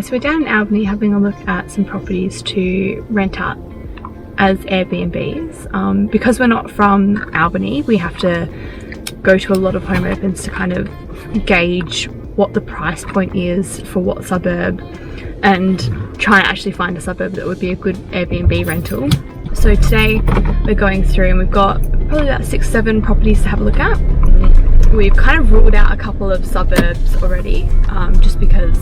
So we're down in Albany having a look at some properties to rent out as Airbnbs. Because we're not from Albany, we have to go to a lot of home opens to kind of gauge what the price point is for what suburb and try and actually find a suburb that would be a good Airbnb rental. So today we're going through and we've got probably about 6-7 properties to have a look at. We've kind of ruled out a couple of suburbs already, just because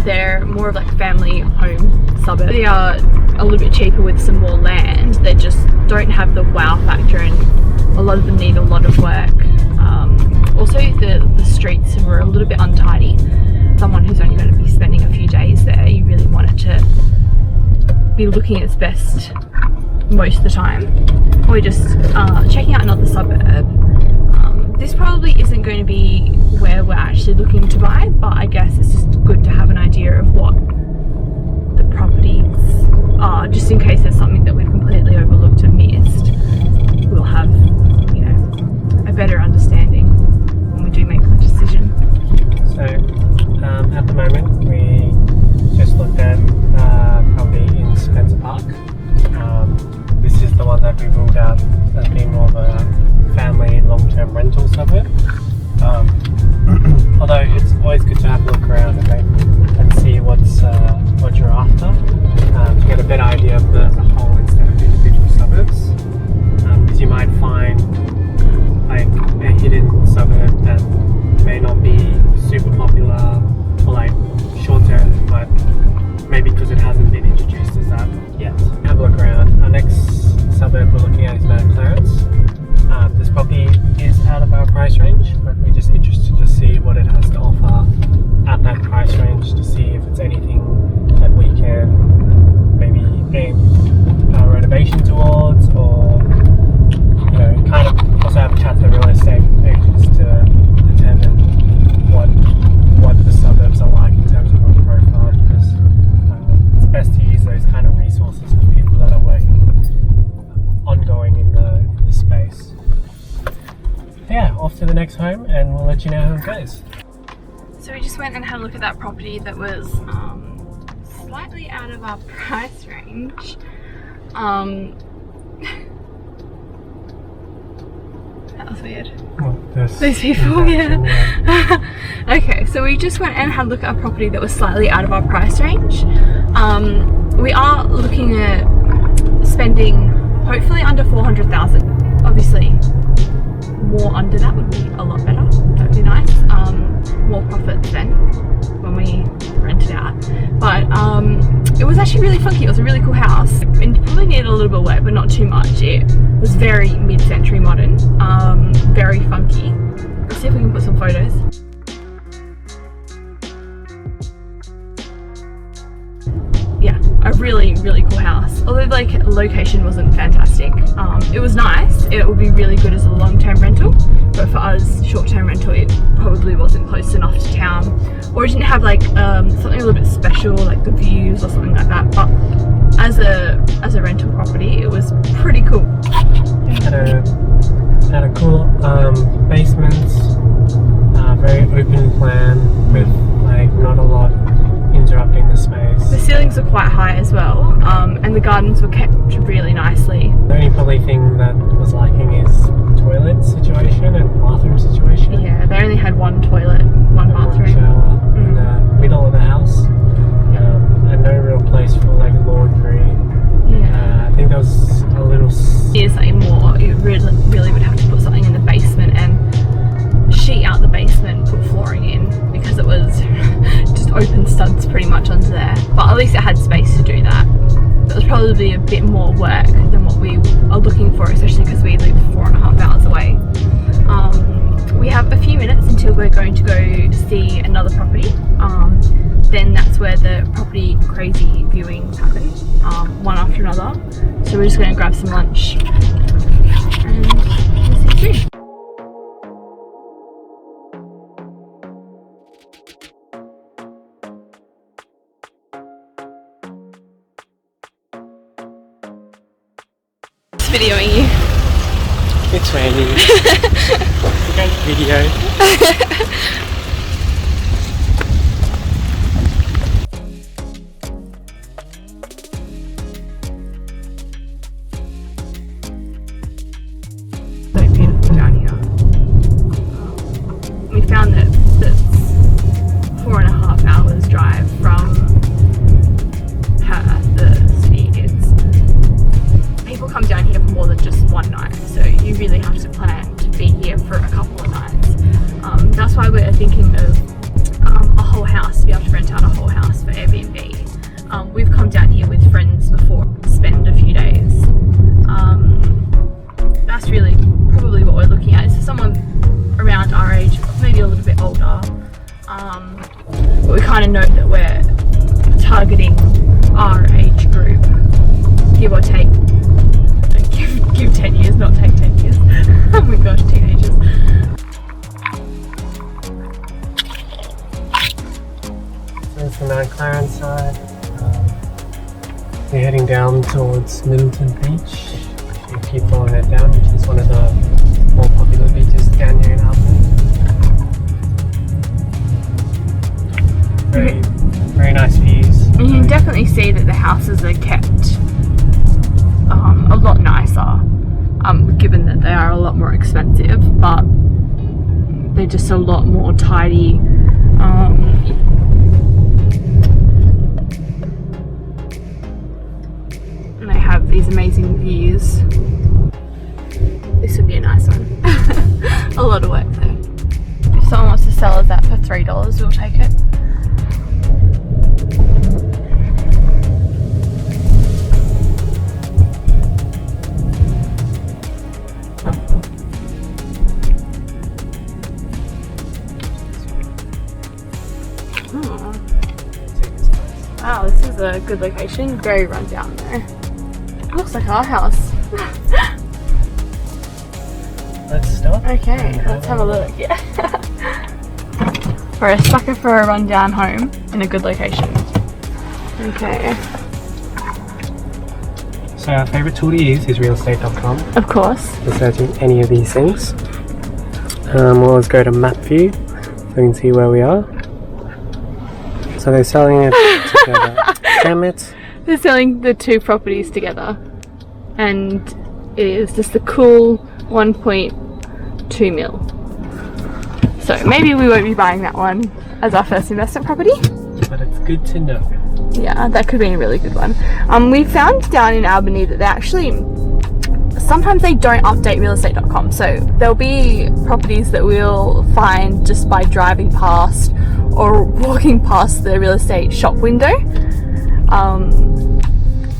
they're more of like family home suburbs. They are a little bit cheaper with some more land. They just don't have the wow factor and a lot of them need a lot of work. Also the streets were a little bit untidy. Someone who's only going to be spending a few days there, you really want it to be looking its best most of the time. We're just checking out another suburb. This probably isn't going to be where we're actually looking to buy, but I guess it's just good to have an idea of what the properties are, just in case there's something that we've completely overlooked and missed. We'll have, you know, a better understanding when we do make the decision. So at the moment we just looked at property in Spencer Park. This is the one that we ruled out as being more of a family long-term rental suburb. Although it's always good to have a look around and see what you're after, to get a better idea of the whole instead of individual suburbs. Because you might find like a hidden suburb that may not be super popular for like short term, but maybe because it hasn't been introduced as that yet. Have a look around. Our next suburb we're looking at is Mount Clarence. This property is out of our price range, but we're just interested to see what it has to offer at that price range, to see if it's anything that we can maybe aim our renovation towards, or you know, kind of also have a chat to real estate agents to determine what the suburbs are like in terms of our profile, because it's best to use those kind of resources for people that are working ongoing in the space. Yeah, off to the next home and we'll let you know how it goes. So we just went and had a look at that property that was slightly out of our price range. That was weird. Those people, yeah. Okay, so we just went and had a look at a property that was slightly out of our price range. We are looking at spending hopefully under 400,000. Obviously, more under that would be a lot better. That would be nice. More profits then when we rent it out. But it was actually really funky. It was a really cool house. And probably needed a little bit of work, but not too much. It was very mid-century modern, very funky. Let's see if we can put some photos. Yeah, a really, really cool house. Although like location wasn't fantastic. It was nice. It would be really good as a long-term rental, but for us, short-term rental, it probably wasn't close enough to town, or it didn't have like something a little bit special, like the views or something like that. But as a rental property, it was pretty cool. Had a cool basement, very open plan with like not a lot interrupting the space. The ceilings were quite high as well, and the gardens were kept really nicely. The only probably thing that was lacking is toilet situation and bathroom situation. Yeah, they only had one toilet, one bathroom. Shower in the middle of the house, and no real place for like laundry. Yeah. I think there was a little. Needed something more. You really would have to put something in the basement and sheet out the basement, put flooring in, because it was just open studs pretty much under there. But at least it had space to do that. It was probably a bit more work than what we are looking for, especially because we live 4.5 hours away. We have a few minutes until we're going to go see another property. Then that's where the property crazy viewings happen, one after another. So we're just going to grab some lunch and we'll see you soon. Videoing you. It's raining. Great video. drive from Perth, the city. People come down here for more than just one night, so you really have to plan to be here for a couple of nights. That's why we're thinking of a whole house, to be able to rent out a whole house for Airbnb. We've come down here with friends before, spend a few days. That's really probably what we're looking at. Is for someone around our age, maybe a little bit older. But we kind of know that we're targeting our age group, give or take. Give 10 years, not take 10 years. Oh my gosh, teenagers. So it's the Mount Clarence side. We're heading down towards Middleton Beach. We keep following it down, which is one of the more popular beaches down here in Albany. Very nice views. You can definitely see that the houses are kept a lot nicer, given that they are a lot more expensive, but they're just a lot more tidy. And they have these amazing views. This would be a nice one. A lot of work though. If someone wants to sell us that for $3, we'll take it. Wow, this is a good location. Very run down though. Looks like our house. Let's stop. Okay, let's have a look. Yeah. We're a sucker for a rundown home in a good location. Okay. So our favourite tool to use is realestate.com. Of course. For searching any of these things. We'll always go to map view so we can see where we are. So they're selling it together. Damn it. They're selling the two properties together, and it is just a cool 1.2 mil. So maybe we won't be buying that one as our first investment property. But it's good to know. Yeah, that could be a really good one. We found down in Albany that they actually, sometimes they don't update realestate.com. So there'll be properties that we'll find just by driving past or walking past the real estate shop window.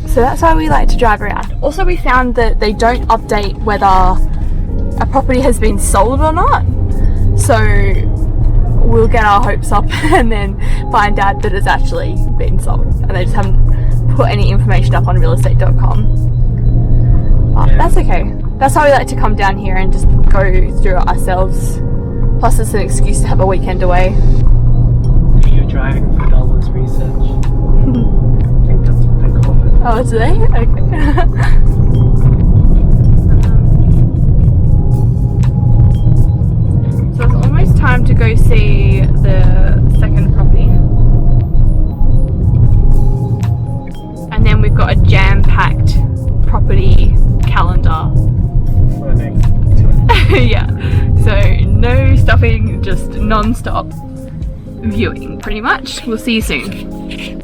So that's why we like to drive around. Also, we found that they don't update whether a property has been sold or not. So we'll get our hopes up and then find out that it's actually been sold, and they just haven't put any information up on realestate.com. But yeah, that's okay. That's why we like to come down here and just go through it ourselves. Plus it's an excuse to have a weekend away. You're driving for dollars research. I think that's what they call it. Oh, do they? Okay. So it's almost time to go see the second property. And then we've got a jam-packed property calendar. For the next 2 hours. Yeah. So no stopping, just non-stop viewing pretty much. We'll see you soon.